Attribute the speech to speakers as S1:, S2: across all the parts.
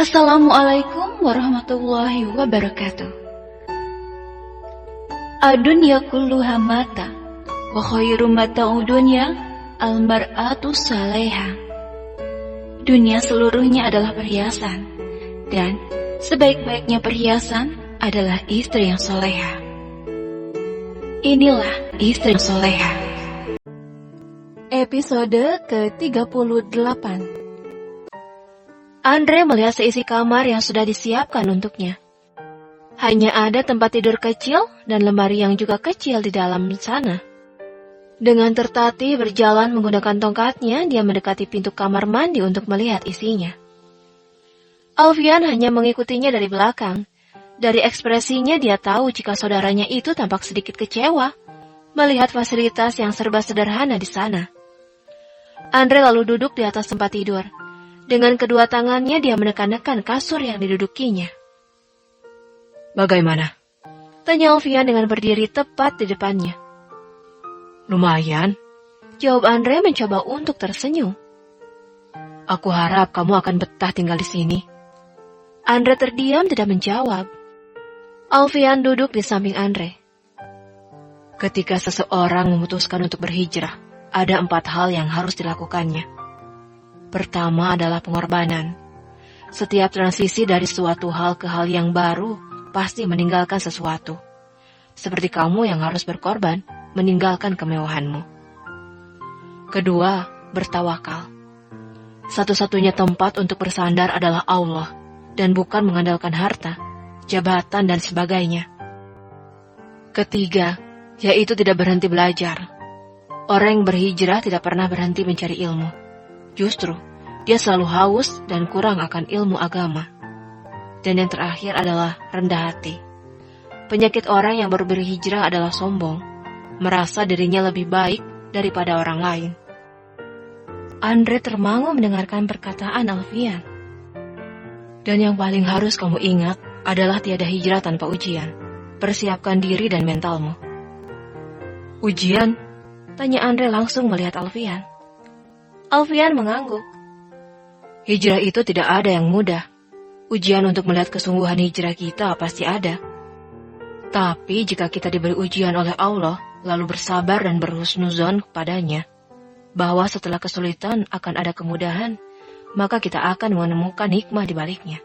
S1: Assalamualaikum warahmatullahi wabarakatuh. Adunya kulluha mata, wa khairu mata'u dunya al-mar'atu saleha. Dunia seluruhnya adalah perhiasan, dan sebaik-baiknya perhiasan adalah istri yang soleha. Inilah istri yang soleha. Episode ke-38. Andre melihat seisi kamar yang sudah disiapkan untuknya. Hanya ada tempat tidur kecil dan lemari yang juga kecil di dalam sana. Dengan tertatih berjalan menggunakan tongkatnya, dia mendekati pintu kamar mandi untuk melihat isinya. Alfian hanya mengikutinya dari belakang. Dari ekspresinya dia tahu jika saudaranya itu tampak sedikit kecewa melihat fasilitas yang serba sederhana di sana. Andre lalu duduk di atas tempat tidur. Dengan kedua tangannya dia menekan-nekan kasur yang didudukinya.
S2: Bagaimana?
S1: Tanya Alfian dengan berdiri tepat di depannya.
S2: Lumayan.
S1: Jawab Andre mencoba untuk tersenyum.
S2: Aku harap kamu akan betah tinggal di sini.
S1: Andre terdiam tidak menjawab. Alfian duduk di samping Andre.
S2: Ketika seseorang memutuskan untuk berhijrah, ada 4 hal yang harus dilakukannya. Pertama adalah pengorbanan. Setiap transisi dari suatu hal ke hal yang baru pasti meninggalkan sesuatu. Seperti kamu yang harus berkorban, meninggalkan kemewahanmu. Kedua, bertawakal. Satu-satunya tempat untuk bersandar adalah Allah, dan bukan mengandalkan harta, jabatan, dan sebagainya. Ketiga, yaitu tidak berhenti belajar. Orang yang berhijrah tidak pernah berhenti mencari ilmu. Justru, dia selalu haus dan kurang akan ilmu agama. Dan yang terakhir adalah rendah hati. Penyakit orang yang baru berhijrah adalah sombong, merasa dirinya lebih baik daripada orang lain.
S1: Andre termangu mendengarkan perkataan Alfian.
S2: Dan yang paling harus kamu ingat adalah tiada hijrah tanpa ujian. Persiapkan diri dan mentalmu.
S1: Ujian? Tanya Andre langsung melihat Alfian. Alfian mengangguk.
S2: Hijrah itu tidak ada yang mudah. Ujian untuk melihat kesungguhan hijrah kita pasti ada. Tapi jika kita diberi ujian oleh Allah, lalu bersabar dan berhusnuzon kepadanya, bahwa setelah kesulitan akan ada kemudahan, maka kita akan menemukan hikmah di baliknya.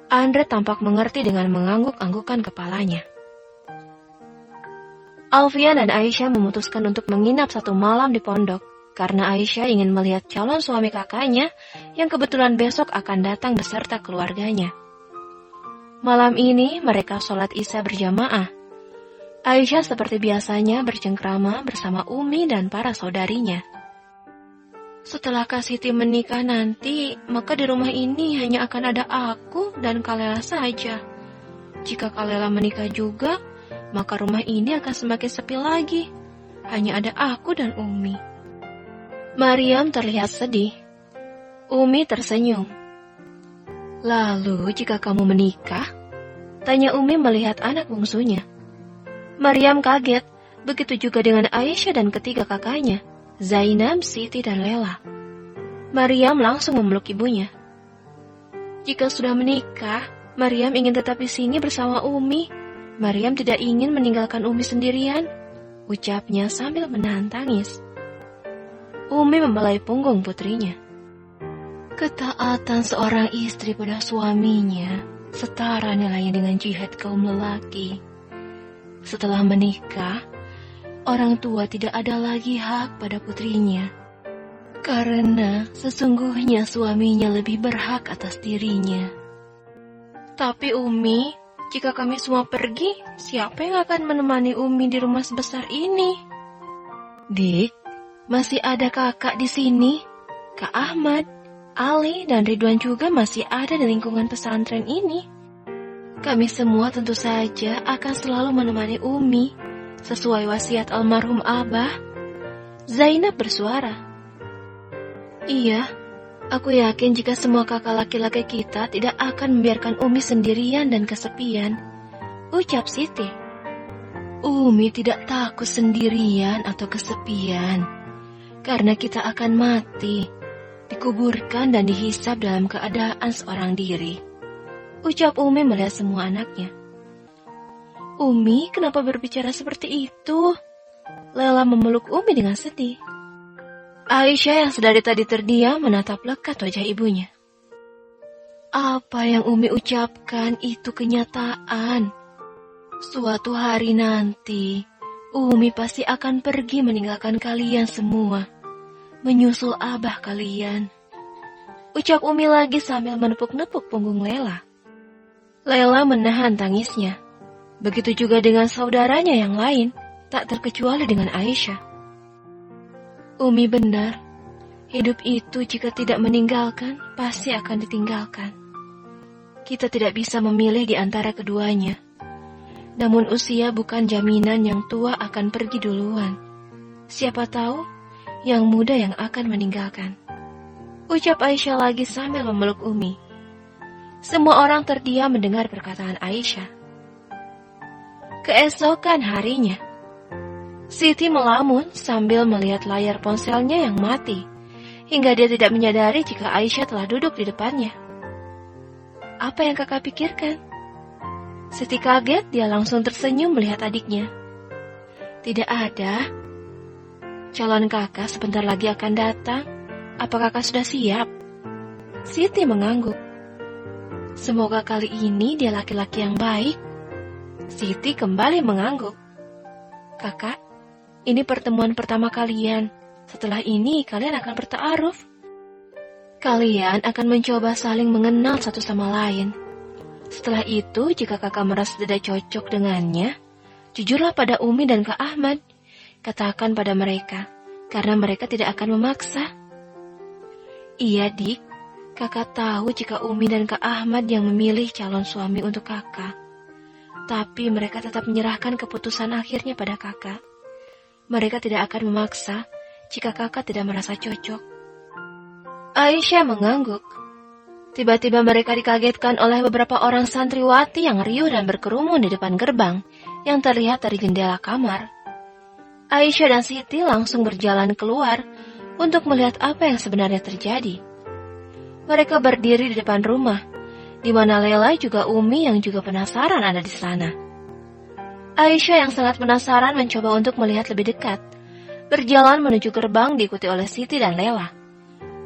S1: Andre tampak mengerti dengan mengangguk-anggukan kepalanya. Alfian dan Aisyah memutuskan untuk menginap 1 malam di pondok. Karena Aisyah ingin melihat calon suami kakaknya yang kebetulan besok akan datang beserta keluarganya. Malam ini mereka sholat Isya berjamaah. Aisyah seperti biasanya bercengkrama bersama Umi dan para saudarinya. Setelah Kak Siti menikah nanti, maka di rumah ini hanya akan ada aku dan Kalela saja. Jika Kalela menikah juga, maka rumah ini akan semakin sepi lagi. Hanya ada aku dan Umi. Maryam terlihat sedih. Umi tersenyum.
S2: Lalu jika kamu menikah?
S1: Tanya Umi melihat anak bungsunya. Maryam kaget, begitu juga dengan Aisyah dan ketiga kakaknya, Zainab, Siti, dan Lela. Maryam langsung memeluk ibunya. Jika sudah menikah, Maryam ingin tetap di sini bersama Umi. Maryam tidak ingin meninggalkan Umi sendirian, ucapnya sambil menahan tangis. Umi membelai punggung putrinya. Ketaatan seorang istri pada suaminya setara nilainya dengan jihad kaum lelaki. Setelah menikah, orang tua tidak ada lagi hak pada putrinya. Karena sesungguhnya suaminya lebih berhak atas dirinya. Tapi Umi, jika kami semua pergi, siapa yang akan menemani Umi di rumah sebesar ini? Dik, masih ada kakak di sini. Kak Ahmad, Ali, dan Ridwan juga masih ada di lingkungan pesantren ini. Kami semua tentu saja akan selalu menemani Umi, sesuai wasiat almarhum Abah. Zainab bersuara. Iya, aku yakin jika semua kakak laki-laki kita tidak akan membiarkan Umi sendirian dan kesepian, ucap Siti. Umi tidak takut sendirian atau kesepian. Karena kita akan mati, dikuburkan dan dihisap dalam keadaan seorang diri. Ucap Umi melihat semua anaknya. Umi, kenapa berbicara seperti itu? Lela memeluk Umi dengan sedih. Aisyah yang sedari tadi terdiam menatap lekat wajah ibunya. Apa yang Umi ucapkan itu kenyataan. Suatu hari nanti, Umi pasti akan pergi meninggalkan kalian semua, menyusul abah kalian. Ucap Umi lagi sambil menepuk-nepuk punggung Lela. Lela menahan tangisnya. Begitu juga dengan saudaranya yang lain, tak terkecuali dengan Aisyah. Umi benar, hidup itu jika tidak meninggalkan, pasti akan ditinggalkan. Kita tidak bisa memilih di antara keduanya. Namun usia bukan jaminan yang tua akan pergi duluan. Siapa tahu, yang muda yang akan meninggalkan. Ucap Aisyah lagi sambil memeluk Umi. Semua orang terdiam mendengar perkataan Aisyah. Keesokan harinya, Siti melamun sambil melihat layar ponselnya yang mati, hingga dia tidak menyadari jika Aisyah telah duduk di depannya. Apa yang kakak pikirkan? Siti kaget, dia langsung tersenyum melihat adiknya. Tidak ada. Calon kakak sebentar lagi akan datang. Apa kakak sudah siap? Siti mengangguk. Semoga kali ini dia laki-laki yang baik. Siti kembali mengangguk. Kakak, ini pertemuan pertama kalian. Setelah ini kalian akan bertaaruf. Kalian akan mencoba saling mengenal satu sama lain. Setelah itu, jika kakak merasa tidak cocok dengannya, jujurlah pada Umi dan Kak Ahmad. Katakan pada mereka, karena mereka tidak akan memaksa. Iya, Dik. Kakak tahu jika Umi dan Kak Ahmad yang memilih calon suami untuk kakak. Tapi mereka tetap menyerahkan keputusan akhirnya pada kakak. Mereka tidak akan memaksa jika kakak tidak merasa cocok. Aisyah mengangguk. Tiba-tiba mereka dikagetkan oleh beberapa orang santriwati yang riuh dan berkerumun di depan gerbang yang terlihat dari jendela kamar. Aisyah dan Siti langsung berjalan keluar untuk melihat apa yang sebenarnya terjadi. Mereka berdiri di depan rumah, di mana Lela juga Umi yang juga penasaran ada di sana. Aisyah yang sangat penasaran mencoba untuk melihat lebih dekat, berjalan menuju gerbang diikuti oleh Siti dan Lela.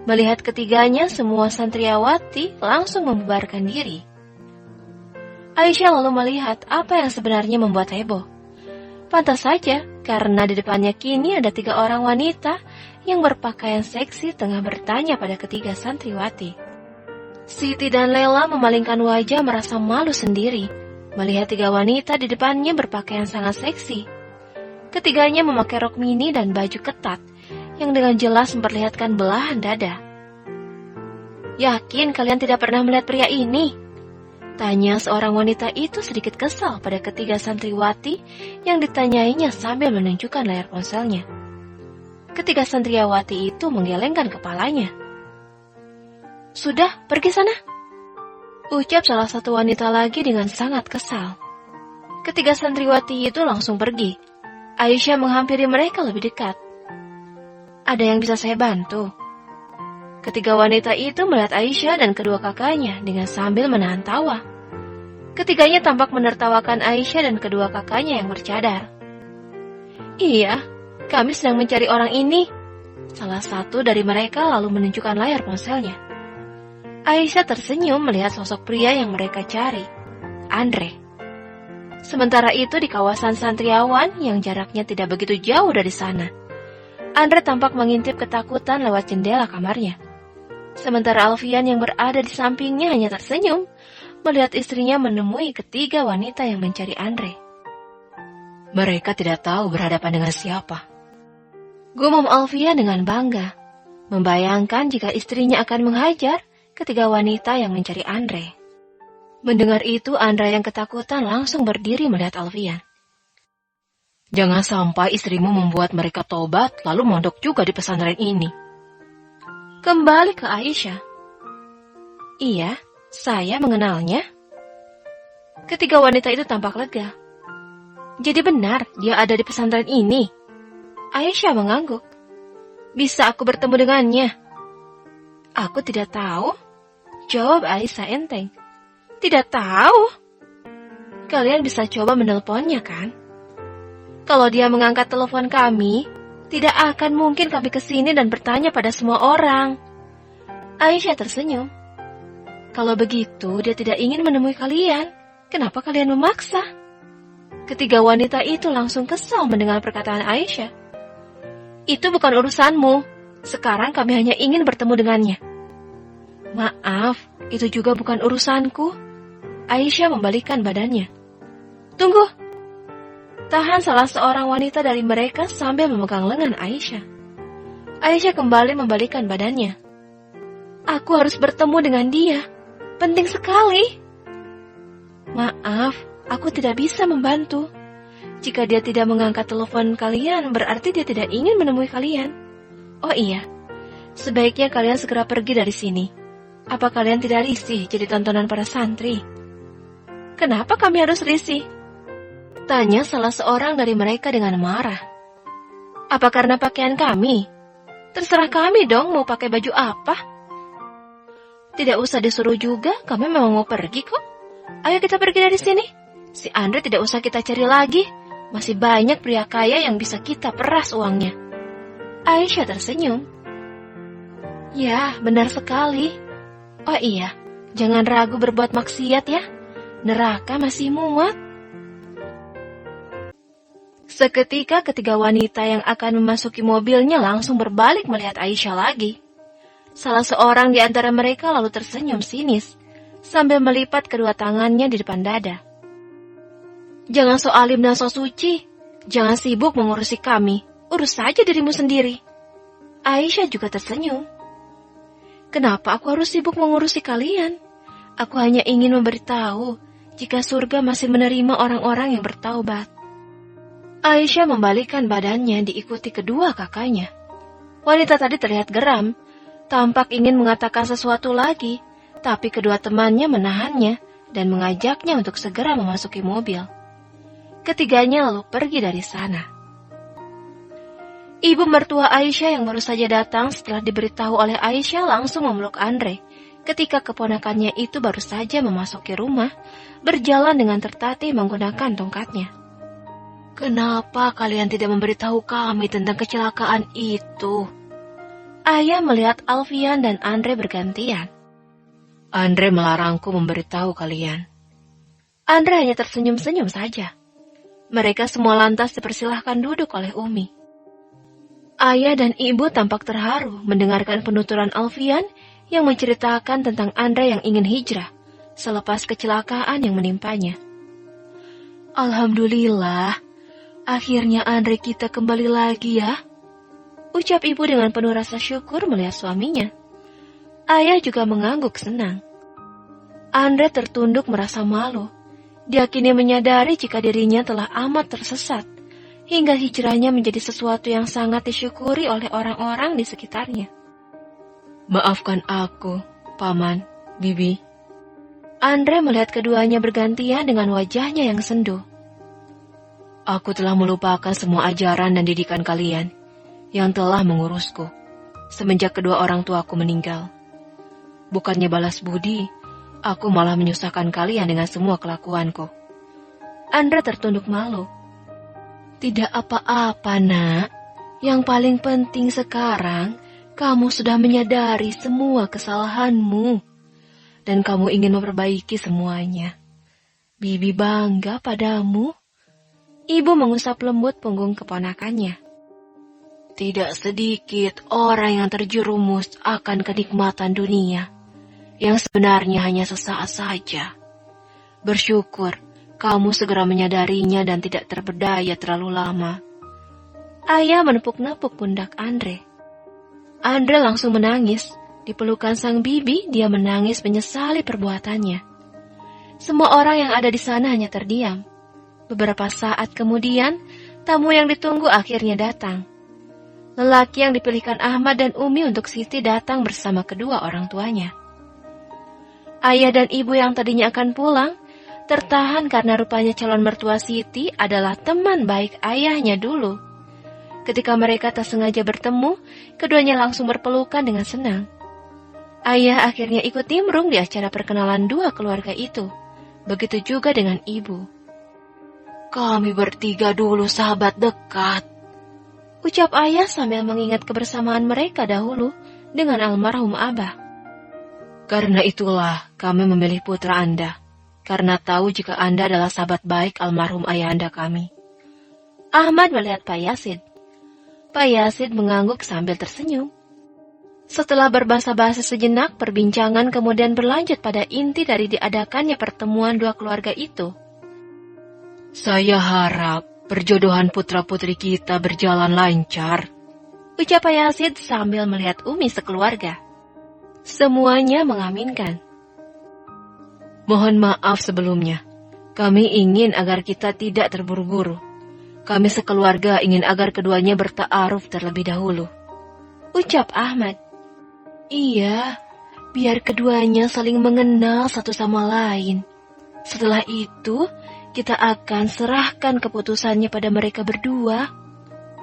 S1: Melihat ketiganya, semua santriawati langsung membubarkan diri. Aisyah lalu melihat apa yang sebenarnya membuat heboh. Pantas saja, karena di depannya kini ada 3 orang wanita yang berpakaian seksi tengah bertanya pada ketiga santriwati. Siti dan Lela memalingkan wajah merasa malu sendiri, melihat 3 wanita di depannya berpakaian sangat seksi. Ketiganya memakai rok mini dan baju ketat, yang dengan jelas memperlihatkan belahan dada. Yakin kalian tidak pernah melihat pria ini? Tanya seorang wanita itu sedikit kesal pada ketiga santriwati yang ditanyainya sambil menunjukkan layar ponselnya. Ketiga santriwati itu menggelengkan kepalanya. Sudah, pergi sana. Ucap salah satu wanita lagi dengan sangat kesal. Ketiga santriwati itu langsung pergi. Aisyah menghampiri mereka lebih dekat. Ada yang bisa saya bantu? Ketiga wanita itu melihat Aisyah dan kedua kakaknya dengan sambil menahan tawa. Ketiganya tampak menertawakan Aisyah dan kedua kakaknya yang bercadar. Iya, kami sedang mencari orang ini. Salah satu dari mereka lalu menunjukkan layar ponselnya. Aisyah tersenyum melihat sosok pria yang mereka cari, Andre. Sementara itu di kawasan santriawan yang jaraknya tidak begitu jauh dari sana, Andre tampak mengintip ketakutan lewat jendela kamarnya. Sementara Alfian yang berada di sampingnya hanya tersenyum melihat istrinya menemui ketiga wanita yang mencari Andre. Mereka tidak tahu berhadapan dengan siapa. Gumam Alfian dengan bangga, membayangkan jika istrinya akan menghajar ketiga wanita yang mencari Andre. Mendengar itu, Andre yang ketakutan langsung berdiri melihat Alfian. Jangan sampai istrimu membuat mereka tobat lalu mondok juga di pesantren ini. Kembali ke Aisyah. Iya, saya mengenalnya. Ketiga wanita itu tampak lega. Jadi benar dia ada di pesantren ini. Aisyah mengangguk. Bisa aku bertemu dengannya? Aku tidak tahu, jawab Aisyah enteng. Tidak tahu? Kalian bisa coba menelponnya kan? Kalau dia mengangkat telepon kami, tidak akan mungkin kami kesini dan bertanya pada semua orang. Aisyah tersenyum. Kalau begitu, dia tidak ingin menemui kalian. Kenapa kalian memaksa? Ketiga wanita itu langsung kesal mendengar perkataan Aisyah. Itu bukan urusanmu. Sekarang kami hanya ingin bertemu dengannya. Maaf, itu juga bukan urusanku. Aisyah membalikkan badannya. Tunggu. Tahan salah seorang wanita dari mereka sambil memegang lengan Aisyah. Aisyah kembali membalikkan badannya. Aku harus bertemu dengan dia. Penting sekali. Maaf, aku tidak bisa membantu. Jika dia tidak mengangkat telepon kalian, berarti dia tidak ingin menemui kalian. Oh iya, sebaiknya kalian segera pergi dari sini. Apa kalian tidak risih jadi tontonan para santri? Kenapa kami harus risih? Tanya salah seorang dari mereka dengan marah. Apa karena pakaian kami? Terserah kami dong mau pakai baju apa. Tidak usah disuruh juga, kami memang mau pergi kok. Ayo kita pergi dari sini. Si Andre tidak usah kita cari lagi. Masih banyak pria kaya yang bisa kita peras uangnya. Aisyah tersenyum. Ya, benar sekali. Oh iya, jangan ragu berbuat maksiat ya. Neraka masih muat. Seketika ketiga wanita yang akan memasuki mobilnya langsung berbalik melihat Aisyah lagi. Salah seorang di antara mereka lalu tersenyum sinis, sambil melipat kedua tangannya di depan dada. Jangan so alim dan so suci, jangan sibuk mengurusi kami, urus saja dirimu sendiri. Aisyah juga tersenyum. Kenapa aku harus sibuk mengurusi kalian? Aku hanya ingin memberitahu jika surga masih menerima orang-orang yang bertaubat. Aisyah membalikkan badannya diikuti kedua kakaknya. Wanita tadi terlihat geram, tampak ingin mengatakan sesuatu lagi, tapi kedua temannya menahannya dan mengajaknya untuk segera memasuki mobil. Ketiganya lalu pergi dari sana. Ibu mertua Aisyah yang baru saja datang setelah diberitahu oleh Aisyah langsung memeluk Andre, ketika keponakannya itu baru saja memasuki rumah, berjalan dengan tertatih menggunakan tongkatnya. Kenapa kalian tidak memberitahu kami tentang kecelakaan itu? Ayah melihat Alfian dan Andre bergantian. Andre melarangku memberitahu kalian. Andre hanya tersenyum-senyum saja. Mereka semua lantas dipersilahkan duduk oleh Umi. Ayah dan ibu tampak terharu mendengarkan penuturan Alfian yang menceritakan tentang Andre yang ingin hijrah selepas kecelakaan yang menimpanya. Alhamdulillah, akhirnya Andre kita kembali lagi ya. Ucap ibu dengan penuh rasa syukur melihat suaminya. Ayah juga mengangguk senang. Andre tertunduk merasa malu. Dia kini menyadari jika dirinya telah amat tersesat, hingga hijrahnya menjadi sesuatu yang sangat disyukuri oleh orang-orang di sekitarnya. Maafkan aku, Paman, Bibi. Andre melihat keduanya bergantian dengan wajahnya yang sendu. Aku telah melupakan semua ajaran dan didikan kalian yang telah mengurusku semenjak kedua orang tuaku meninggal. Bukannya balas budi, aku malah menyusahkan kalian dengan semua kelakuanku. Andre tertunduk malu. Tidak apa-apa, Nak. Yang paling penting sekarang, kamu sudah menyadari semua kesalahanmu. Dan kamu ingin memperbaiki semuanya. Bibi bangga padamu. Ibu mengusap lembut punggung keponakannya. Tidak sedikit orang yang terjerumus akan kenikmatan dunia, yang sebenarnya hanya sesaat saja. Bersyukur kamu segera menyadarinya dan tidak terberdaya terlalu lama. Ayah menepuk-nepuk pundak Andre. Andre langsung menangis. Di pelukan sang bibi, dia menangis menyesali perbuatannya. Semua orang yang ada di sana hanya terdiam. Beberapa saat kemudian, tamu yang ditunggu akhirnya datang. Lelaki yang dipilihkan Ahmad dan Umi untuk Siti datang bersama kedua orang tuanya. Ayah dan ibu yang tadinya akan pulang, tertahan karena rupanya calon mertua Siti adalah teman baik ayahnya dulu. Ketika mereka tak sengaja bertemu, keduanya langsung berpelukan dengan senang. Ayah akhirnya ikut nimbrung di acara perkenalan dua keluarga itu. Begitu juga dengan ibu.
S2: Kami bertiga dulu sahabat dekat,
S1: ucap ayah sambil mengingat kebersamaan mereka dahulu dengan almarhum abah.
S2: Karena itulah kami memilih putra Anda, karena tahu jika Anda adalah sahabat baik almarhum ayahanda kami.
S1: Ahmad melihat Pak Yazid. Pak Yazid mengangguk sambil tersenyum. Setelah berbahasa-bahasa sejenak, perbincangan kemudian berlanjut pada inti dari diadakannya pertemuan dua keluarga itu.
S2: Saya harap perjodohan putra-putri kita berjalan lancar,
S1: ucap Pak Yazid sambil melihat Umi sekeluarga. Semuanya mengaminkan.
S2: Mohon maaf sebelumnya, kami ingin agar kita tidak terburu-buru. Kami sekeluarga ingin agar keduanya berta'aruf terlebih dahulu,
S1: ucap Ahmad.
S2: Iya, biar keduanya saling mengenal satu sama lain. Setelah itu, kita akan serahkan keputusannya pada mereka berdua,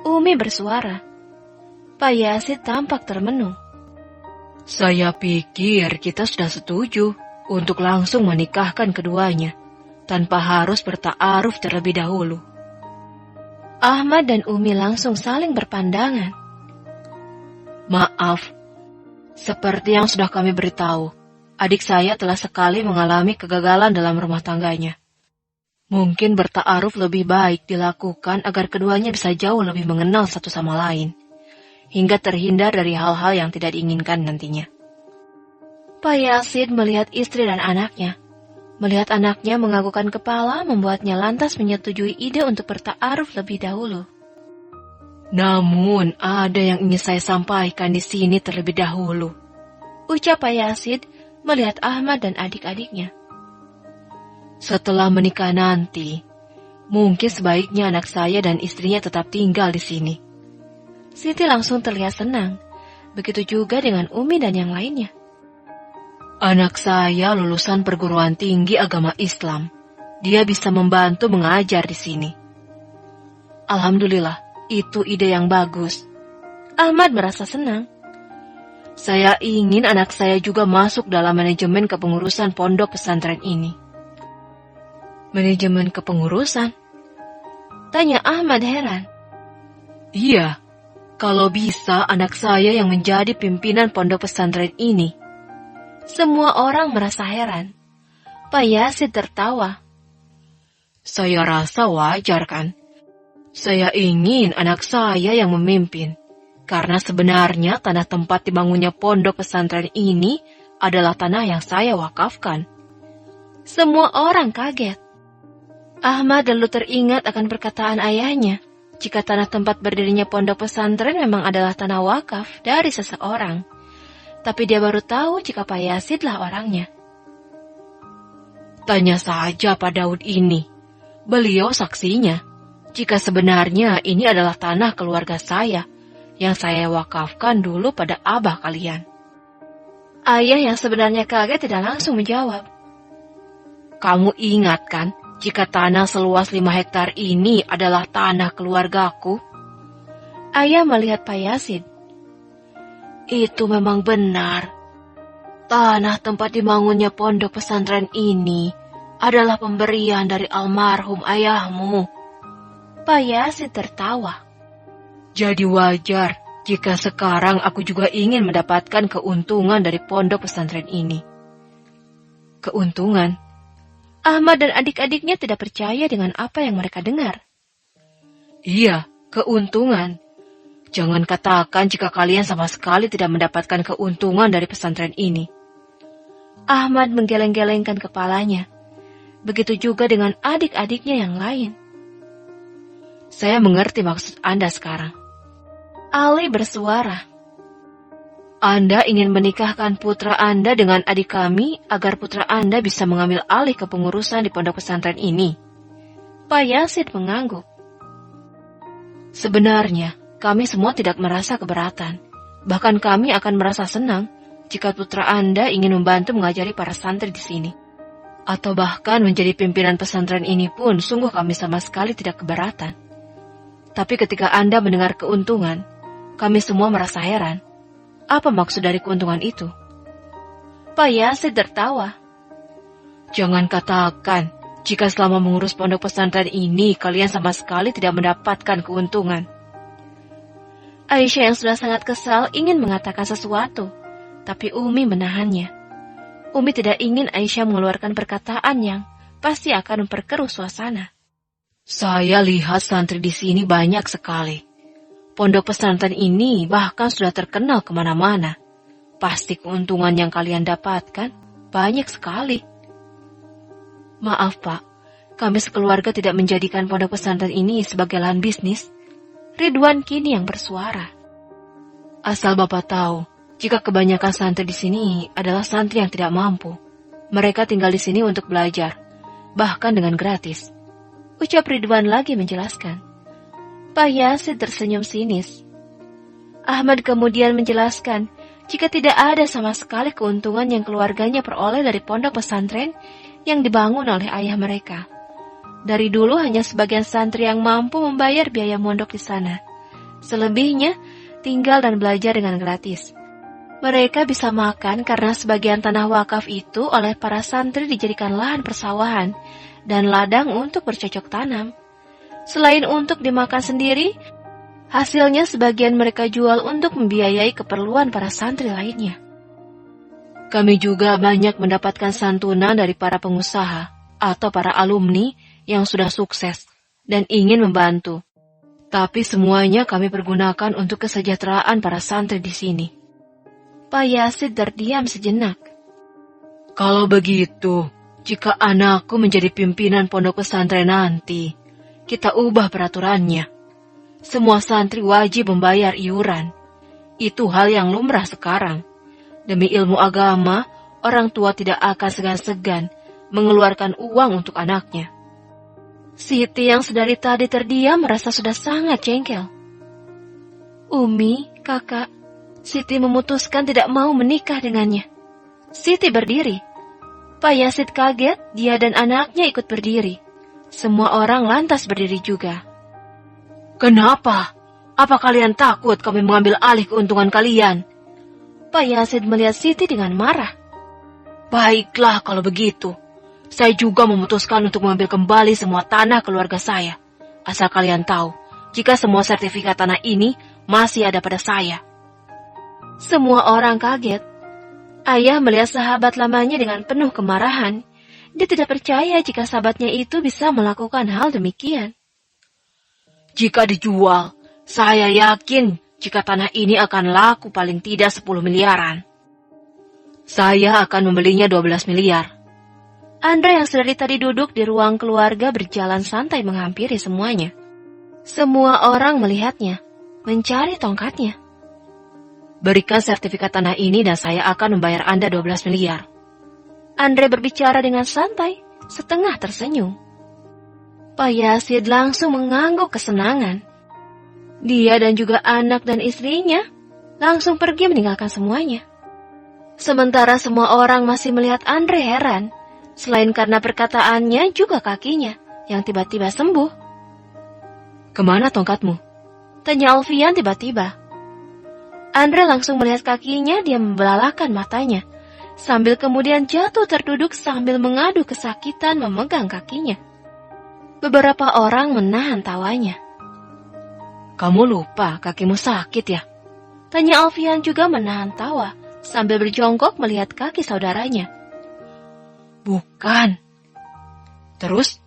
S1: Umi bersuara. Pak Yazid tampak termenung.
S2: Saya pikir kita sudah setuju untuk langsung menikahkan keduanya, tanpa harus berta'aruf terlebih dahulu.
S1: Ahmad dan Umi langsung saling berpandangan.
S2: Maaf, seperti yang sudah kami beritahu, adik saya telah sekali mengalami kegagalan dalam rumah tangganya. Mungkin berta'aruf lebih baik dilakukan agar keduanya bisa jauh lebih mengenal satu sama lain, hingga terhindar dari hal-hal yang tidak diinginkan nantinya.
S1: Pak Yazid melihat istri dan anaknya. Melihat anaknya menganggukkan kepala membuatnya lantas menyetujui ide untuk berta'aruf lebih dahulu.
S2: Namun, ada yang ingin saya sampaikan di sini terlebih dahulu,
S1: ucap Pak Yazid melihat Ahmad dan adik-adiknya.
S2: Setelah menikah nanti, mungkin sebaiknya anak saya dan istrinya tetap tinggal di sini.
S1: Siti langsung terlihat senang. Begitu juga dengan Umi dan yang lainnya.
S2: Anak saya lulusan perguruan tinggi agama Islam. Dia bisa membantu mengajar di sini. Alhamdulillah, itu ide yang bagus.
S1: Ahmad merasa senang.
S2: Saya ingin anak saya juga masuk dalam manajemen kepengurusan pondok pesantren ini.
S1: Manajemen kepengurusan? Tanya Ahmad heran.
S2: Iya, kalau bisa anak saya yang menjadi pimpinan pondok pesantren ini.
S1: Semua orang merasa heran. Pak Yazid tertawa.
S2: Saya rasa wajar kan? Saya ingin anak saya yang memimpin. Karena sebenarnya tanah tempat dibangunnya pondok pesantren ini adalah tanah yang saya wakafkan.
S1: Semua orang kaget. Ahmad lalu teringat akan perkataan ayahnya. Jika tanah tempat berdirinya pondok pesantren memang adalah tanah wakaf dari seseorang. Tapi dia baru tahu jika Pak Yazid lah orangnya.
S2: Tanya saja Pak Daud ini. Beliau saksinya. Jika sebenarnya ini adalah tanah keluarga saya, yang saya wakafkan dulu pada abah kalian.
S1: Ayah yang sebenarnya kaget tidak langsung menjawab.
S2: Kamu ingat kan, jika tanah seluas 5 hektar ini adalah tanah keluargaku?
S1: Ayah melihat Pak Yazid.
S2: Itu memang benar. Tanah tempat dibangunnya pondok pesantren ini adalah pemberian dari almarhum ayahmu.
S1: Pak Yazid tertawa.
S2: Jadi wajar jika sekarang aku juga ingin mendapatkan keuntungan dari pondok pesantren ini.
S1: Keuntungan? Ahmad dan adik-adiknya tidak percaya dengan apa yang mereka dengar.
S2: Iya, keuntungan. Jangan katakan jika kalian sama sekali tidak mendapatkan keuntungan dari pesantren ini.
S1: Ahmad menggeleng-gelengkan kepalanya. Begitu juga dengan adik-adiknya yang lain.
S2: Saya mengerti maksud Anda sekarang.
S1: Ali bersuara.
S2: Anda ingin menikahkan putra Anda dengan adik kami agar putra Anda bisa mengambil alih kepengurusan di pondok pesantren ini.
S1: Pak Yazid mengangguk.
S2: Sebenarnya, kami semua tidak merasa keberatan. Bahkan kami akan merasa senang jika putra Anda ingin membantu mengajari para santri di sini. Atau bahkan menjadi pimpinan pesantren ini pun sungguh kami sama sekali tidak keberatan. Tapi ketika Anda mendengar keuntungan, kami semua merasa heran. Apa maksud dari keuntungan itu?
S1: Pak Yazid tertawa.
S2: Jangan katakan, jika selama mengurus pondok pesantren ini kalian sama sekali tidak mendapatkan keuntungan.
S1: Aisyah yang sudah sangat kesal ingin mengatakan sesuatu, tapi Umi menahannya. Umi tidak ingin Aisyah mengeluarkan perkataan yang pasti akan memperkeruh suasana.
S2: Saya lihat santri di sini banyak sekali. Pondok pesantren ini bahkan sudah terkenal kemana-mana. Pasti keuntungan yang kalian dapatkan banyak sekali. Maaf Pak, kami sekeluarga tidak menjadikan pondok pesantren ini sebagai lahan bisnis.
S1: Ridwan kini yang bersuara.
S2: Asal Bapak tahu, jika kebanyakan santri di sini adalah santri yang tidak mampu. Mereka tinggal di sini untuk belajar, bahkan dengan gratis.
S1: Ucap Ridwan lagi menjelaskan. Pak Yazid tersenyum sinis. Ahmad kemudian menjelaskan, jika tidak ada sama sekali keuntungan yang keluarganya peroleh dari pondok pesantren yang dibangun oleh ayah mereka. Dari dulu hanya sebagian santri yang mampu membayar biaya mondok di sana. Selebihnya, tinggal dan belajar dengan gratis. Mereka bisa makan karena sebagian tanah wakaf itu oleh para santri dijadikan lahan persawahan dan ladang untuk bercocok tanam. Selain untuk dimakan sendiri, hasilnya sebagian mereka jual untuk membiayai keperluan para santri lainnya.
S2: Kami juga banyak mendapatkan santunan dari para pengusaha atau para alumni yang sudah sukses dan ingin membantu. Tapi semuanya kami pergunakan untuk kesejahteraan para santri di sini.
S1: Pak Yazid terdiam sejenak.
S2: Kalau begitu, jika anakku menjadi pimpinan pondok pesantren nanti, kita ubah peraturannya. Semua santri wajib membayar iuran. Itu hal yang lumrah sekarang. Demi ilmu agama, orang tua tidak akan segan-segan mengeluarkan uang untuk anaknya.
S1: Siti yang sedari tadi terdiam merasa sudah sangat jengkel. Umi, kakak, Siti memutuskan tidak mau menikah dengannya. Siti berdiri. Pak Yazid kaget, dia dan anaknya ikut berdiri. Semua orang lantas berdiri juga.
S2: Kenapa? Apa kalian takut kami mengambil alih keuntungan kalian?
S1: Pak Yazid melihat Siti dengan marah.
S2: Baiklah kalau begitu. Saya juga memutuskan untuk mengambil kembali semua tanah keluarga saya. Asal kalian tahu, jika semua sertifikat tanah ini masih ada pada saya.
S1: Semua orang kaget. Ayah melihat sahabat lamanya dengan penuh kemarahan. Dia tidak percaya jika sahabatnya itu bisa melakukan hal demikian.
S2: Jika dijual, saya yakin jika tanah ini akan laku paling tidak 10 miliaran. Saya akan membelinya 12 miliar.
S1: Andre yang sedari tadi duduk di ruang keluarga berjalan santai menghampiri semuanya. Semua orang melihatnya, mencari tongkatnya.
S2: Berikan sertifikat tanah ini dan saya akan membayar Anda 12 miliar.
S1: Andre berbicara dengan santai, setengah tersenyum. Pak Yazid langsung mengangguk kesenangan. Dia dan juga anak dan istrinya langsung pergi meninggalkan semuanya. Sementara semua orang masih melihat Andre heran, selain karena perkataannya juga kakinya yang tiba-tiba sembuh.
S2: Kemana tongkatmu?
S1: Tanya Alfian tiba-tiba. Andre langsung melihat kakinya, dia membelalakan matanya, sambil kemudian jatuh terduduk sambil mengadu kesakitan memegang kakinya. Beberapa orang menahan tawanya.
S2: Kamu lupa kakimu sakit ya?
S1: Tanya Alfian juga menahan tawa, sambil berjongkok melihat kaki saudaranya.
S2: Bukan. Terus?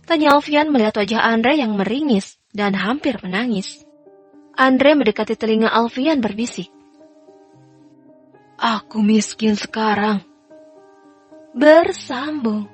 S1: Tanya Alfian melihat wajah Andre yang meringis dan hampir menangis. Andre mendekati telinga Alfian berbisik.
S2: Aku miskin sekarang.
S1: Bersambung.